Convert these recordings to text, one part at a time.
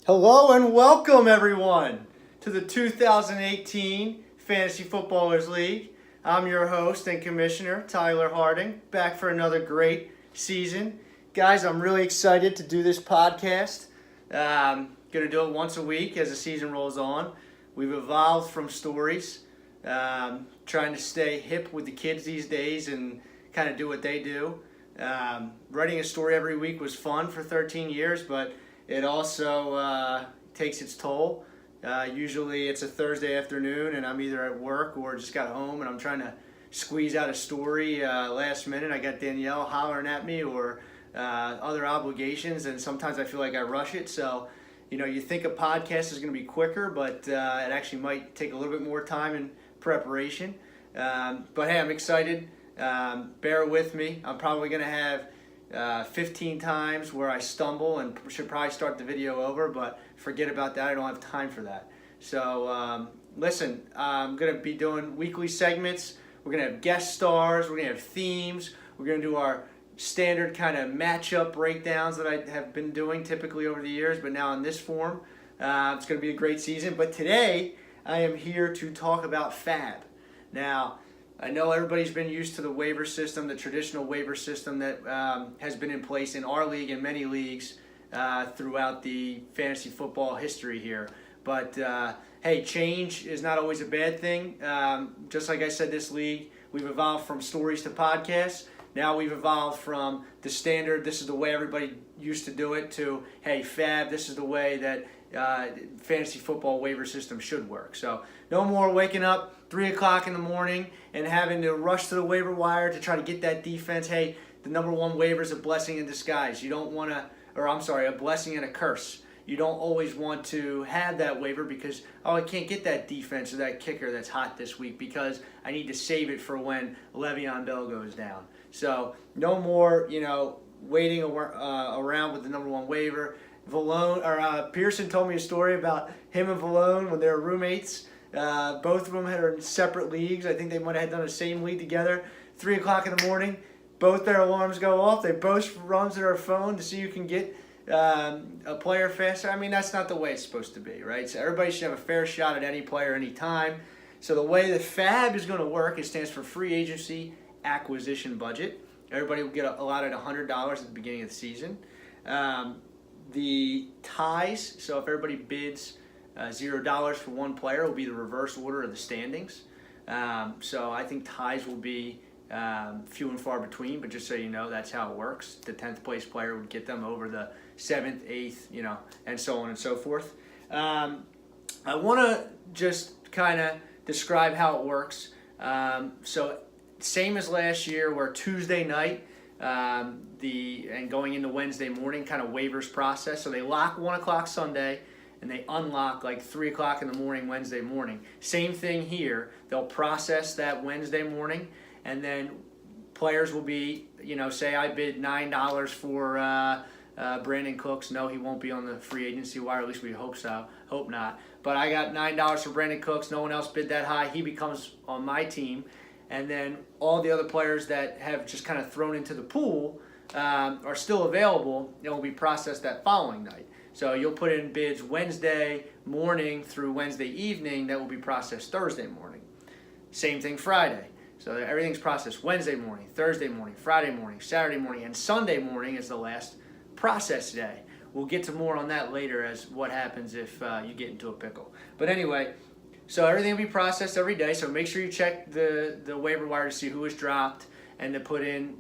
Hello and welcome everyone to the 2018 Fantasy Footballers League. I'm your host and commissioner, Tyler Harding, back for another great season. Guys, I'm really excited to do this podcast. Going to do it once a week as the season rolls on. We've evolved from stories, trying to stay hip with the kids these days and kind of do what they do. Writing a story every week was fun for 13 years, but it also takes its toll. Usually it's a Thursday afternoon and I'm either at work or just got home and I'm trying to squeeze out a story last minute. I got Danielle hollering at me or other obligations, and sometimes I feel like I rush it. So, you think a podcast is going to be quicker, but it actually might take a little bit more time in preparation. But hey, I'm excited. Bear with me. I'm probably going to have 15 times where I stumble and should probably start the video over, but forget about that. I don't have time for that. So listen, I'm going to be doing weekly segments. We're going to have guest stars. We're going to have themes. We're going to do our standard kind of matchup breakdowns that I have been doing typically over the years, but now in this form. It's going to be a great season. But today I am here to talk about FAAB. Now, I know everybody's been used to the waiver system, the traditional waiver system that has been in place in our league and many leagues throughout the fantasy football history here. But hey, change is not always a bad thing. Just like I said, this league, we've evolved from stories to podcasts. Now we've evolved from the standard, this is the way everybody used to do it, to, hey, FAAB, this is the way that fantasy football waiver system should work. So no more waking up 3 o'clock in the morning and having to rush to the waiver wire to try to get that defense. Hey, the number one waiver is a blessing in disguise. You don't want to, a blessing and a curse. You don't always want to have that waiver because, I can't get that defense or that kicker that's hot this week because I need to save it for when Le'Veon Bell goes down. So no more, waiting around with the number one waiver. Pearson told me a story about him and Valone when they were roommates. Both of them are in separate leagues. I think they might have done the same league together. 3 o'clock in the morning, both their alarms go off. They both run to their phone to see who can get a player faster. I mean, that's not the way it's supposed to be, right? So everybody should have a fair shot at any player any time. So the way that FAAB is going to work, it stands for Free Agency Acquisition Budget. Everybody will get allotted $100 at the beginning of the season. The ties, so if everybody bids $0 for one player, will be the reverse order of the standings. So I think ties will be few and far between, but just so you know, that's how it works. The 10th place player would get them over the 7th, 8th, and so on and so forth. I want to just kind of describe how it works. So same as last year, where Tuesday night and going into Wednesday morning kind of waivers process. So they lock 1 o'clock Sunday and they unlock like 3 o'clock in the morning Wednesday morning. Same thing here. They'll process that Wednesday morning, and then players will be, say I bid $9 for Brandon Cooks. No, he won't be on the free agency wire. At least we hope so. Hope not. But I got $9 for Brandon Cooks. No one else bid that high. He becomes on my team. And then all the other players that have just kind of thrown into the pool are still available and will be processed that following night. So you'll put in bids Wednesday morning through Wednesday evening that will be processed Thursday morning. Same thing Friday. So everything's processed Wednesday morning, Thursday morning, Friday morning, Saturday morning, and Sunday morning is the last process day. We'll get to more on that later as what happens if you get into a pickle. But anyway, so everything will be processed every day. So make sure you check the waiver wire to see who was dropped and to put in,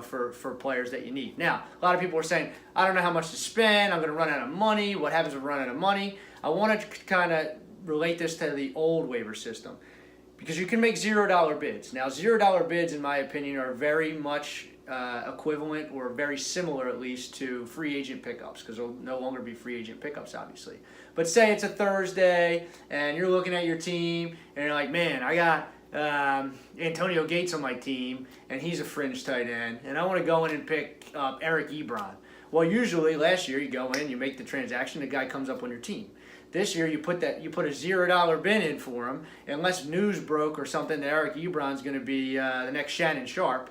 for players that you need. Now, a lot of people are saying, I don't know how much to spend. I'm going to run out of money. What happens if I run out of money? I want to kind of relate this to the old waiver system because you can make $0 bids. Now, $0 bids, in my opinion, are very much equivalent or very similar, at least, to free agent pickups because they'll no longer be free agent pickups, obviously. But say it's a Thursday and you're looking at your team and you're like, man, I got Antonio Gates on my team and he's a fringe tight end and I want to go in and pick up Eric Ebron. Well, usually last year you go in, you make the transaction, the guy comes up on your team. This year you put a $0 bid in for him, unless news broke or something that Eric Ebron's going to be the next Shannon Sharp,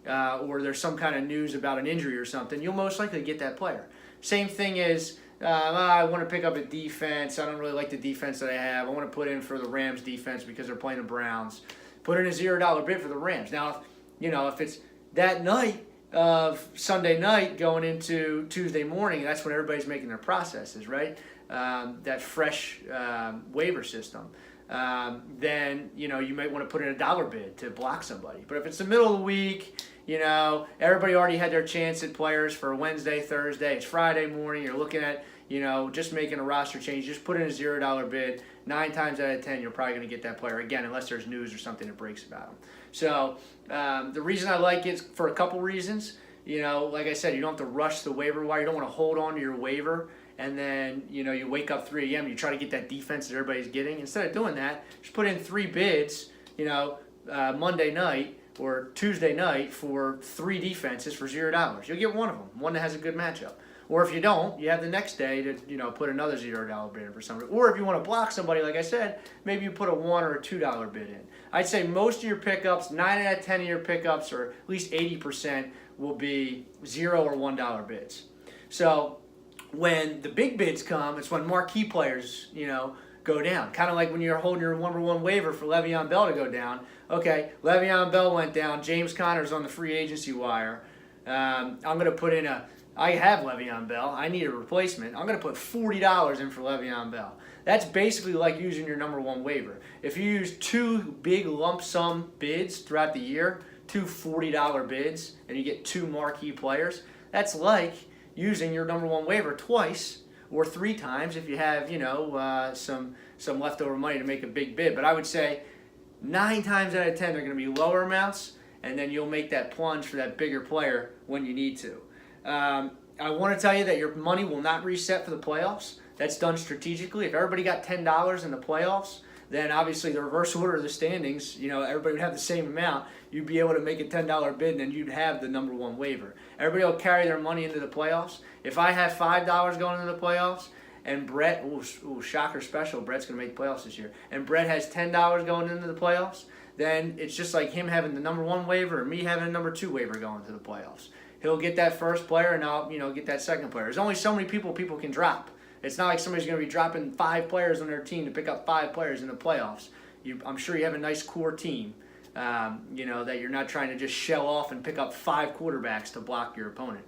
or there's some kind of news about an injury or something. You'll most likely get that player. Same thing is I want to pick up a defense. I don't really like the defense that I have. I want to put in for the Rams defense because they're playing the Browns. Put in a $0 bid for the Rams. Now, if it's that night of Sunday night going into Tuesday morning, that's when everybody's making their processes, right? That fresh waiver system. Then you might want to put in a dollar bid to block somebody. But if it's the middle of the week, everybody already had their chance at players for Wednesday, Thursday. It's Friday morning. You're looking at just making a roster change. Just put in a $0 bid. 9 times out of 10, you're probably going to get that player again, unless there's news or something that breaks about them. So the reason I like it is for a couple reasons. Like I said, you don't have to rush the waiver wire. You don't want to hold on to your waiver. And then, you wake up 3 a.m. and you try to get that defense that everybody's getting. Instead of doing that, just put in 3 bids, Monday night or Tuesday night for 3 defenses for $0. You'll get one of them, one that has a good matchup. Or if you don't, you have the next day to, put another $0 bid in for somebody. Or if you want to block somebody, like I said, maybe you put a $1 or a $2 bid in. I'd say most of your pickups, 9 out of 10 of your pickups, or at least 80%, will be $0 or $1 bids. So when the big bids come, it's when marquee players, go down. Kind of like when you're holding your number 1 waiver for Le'Veon Bell to go down. Okay, Le'Veon Bell went down. James Conner's on the free agency wire. I'm going to put in I have Le'Veon Bell. I need a replacement. I'm going to put $40 in for Le'Veon Bell. That's basically like using your number 1 waiver. If you use 2 big lump sum bids throughout the year, 2 $40 bids, and you get 2 marquee players, that's like using your number 1 waiver twice or 3 times if you have, some leftover money to make a big bid. But I would say 9 times out of 10 they're going to be lower amounts, and then you'll make that plunge for that bigger player when you need to. I want to tell you that your money will not reset for the playoffs. That's done strategically. If everybody got $10 in the playoffs, then obviously the reverse order of the standings, everybody would have the same amount. You'd be able to make a $10 bid, and then you'd have the number 1 waiver. Everybody will carry their money into the playoffs. If I have $5 going into the playoffs, and Brett, shocker special, Brett's going to make the playoffs this year, and Brett has $10 going into the playoffs, then it's just like him having the number 1 waiver and me having a number 2 waiver going to the playoffs. He'll get that first player, and I'll get that second player. There's only so many people can drop. It's not like somebody's going to be dropping 5 players on their team to pick up 5 players in the playoffs. I'm sure you have a nice core team, that you're not trying to just shell off and pick up 5 quarterbacks to block your opponent.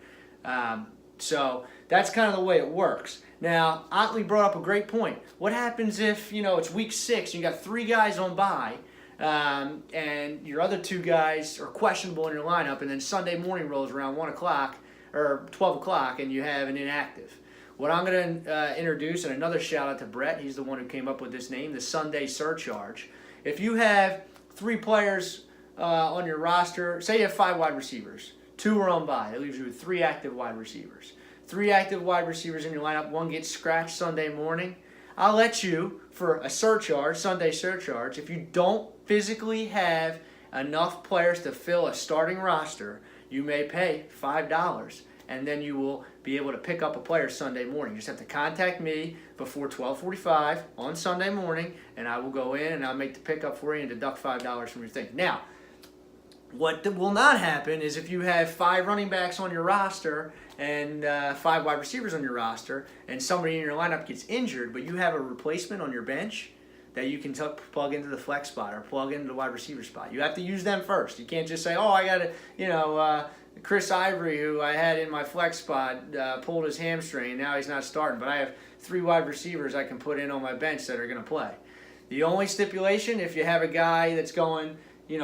So that's kind of the way it works. Now, Otley brought up a great point. What happens if, it's week 6, and you got 3 guys on bye, and your other 2 guys are questionable in your lineup, and then Sunday morning rolls around 1 o'clock or 12 o'clock, and you have an inactive? What I'm going to introduce, and another shout out to Brett, he's the one who came up with this name, the Sunday surcharge. If you have 3 players on your roster, say you have 5 wide receivers, 2 are on bye, that leaves you with 3 active wide receivers. 3 active wide receivers in your lineup, 1 gets scratched Sunday morning. I'll let you, for a surcharge, Sunday surcharge, if you don't physically have enough players to fill a starting roster, you may pay $5, and then you will be able to pick up a player Sunday morning. You just have to contact me before 12:45 on Sunday morning, and I will go in and I'll make the pickup for you and deduct $5 from your thing. Now, what will not happen is if you have 5 running backs on your roster and 5 wide receivers on your roster, and somebody in your lineup gets injured, but you have a replacement on your bench that you can plug into the flex spot or plug into the wide receiver spot. You have to use them first. You can't just say, I got to, Chris Ivory, who I had in my flex spot, pulled his hamstring. Now he's not starting, but I have 3 wide receivers I can put in on my bench that are going to play. The only stipulation, if you have a guy that's going,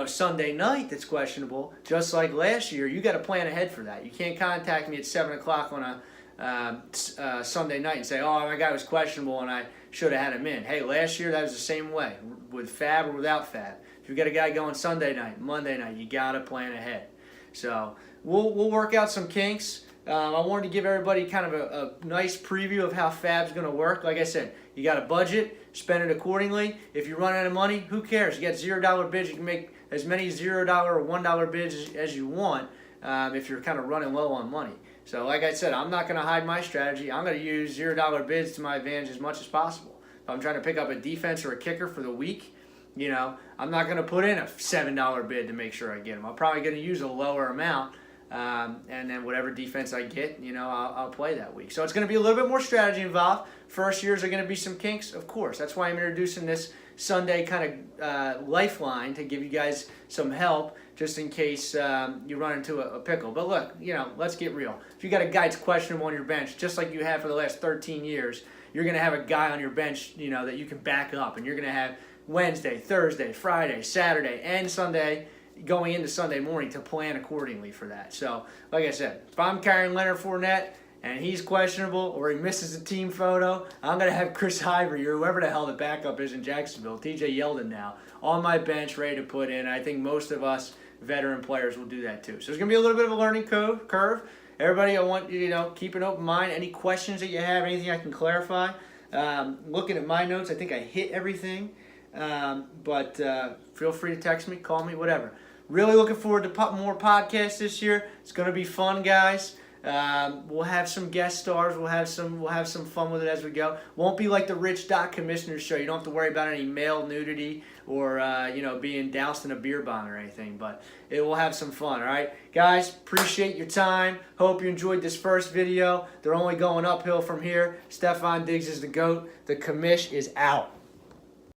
Sunday night that's questionable, just like last year, you got to plan ahead for that. You can't contact me at 7 o'clock on a Sunday night and say, my guy was questionable and I should have had him in. Hey, last year that was the same way, with FAAB or without FAAB. If you got a guy going Sunday night, Monday night, you got to plan ahead. So we'll work out some kinks. I wanted to give everybody kind of a nice preview of how FAAB's going to work. Like I said, you got a budget, spend it accordingly. If you run out of money, who cares? You got $0 bids. You can make as many $0 or $1 bids as you want if you're kind of running low on money. So like I said, I'm not going to hide my strategy. I'm going to use $0 bids to my advantage as much as possible. If I'm trying to pick up a defense or a kicker for the week, I'm not going to put in a $7 bid to make sure I get them. I'm probably going to use a lower amount And then whatever defense I get, I'll play that week. So it's going to be a little bit more strategy involved. First years are going to be some kinks, of course. That's why I'm introducing this Sunday kind of lifeline to give you guys some help just in case you run into a pickle. But look, let's get real. If you got a guy that's questionable on your bench, just like you have for the last 13 years, you're going to have a guy on your bench, that you can back up. And you're going to have Wednesday, Thursday, Friday, Saturday, and Sunday going into Sunday morning to plan accordingly for that. So, like I said, if I'm carrying Leonard Fournette and he's questionable or he misses a team photo, I'm going to have Chris Ivory or whoever the hell the backup is in Jacksonville, TJ Yeldon now, on my bench ready to put in. I think most of us veteran players will do that too. So there's going to be a little bit of a learning curve. Everybody, I want you to keep an open mind. Any questions that you have, anything I can clarify. Looking at my notes, I think I hit everything. But feel free to text me, call me, whatever. Really looking forward to more podcasts this year. It's going to be fun, guys. We'll have some guest stars. We'll have some fun with it as we go. Won't be like the Rich Dot Commissioner show. You don't have to worry about any male nudity or being doused in a beer bong or anything. But it will have some fun. All right, guys. Appreciate your time. Hope you enjoyed this first video. They're only going uphill from here. Stefon Diggs is the GOAT. The commish is out.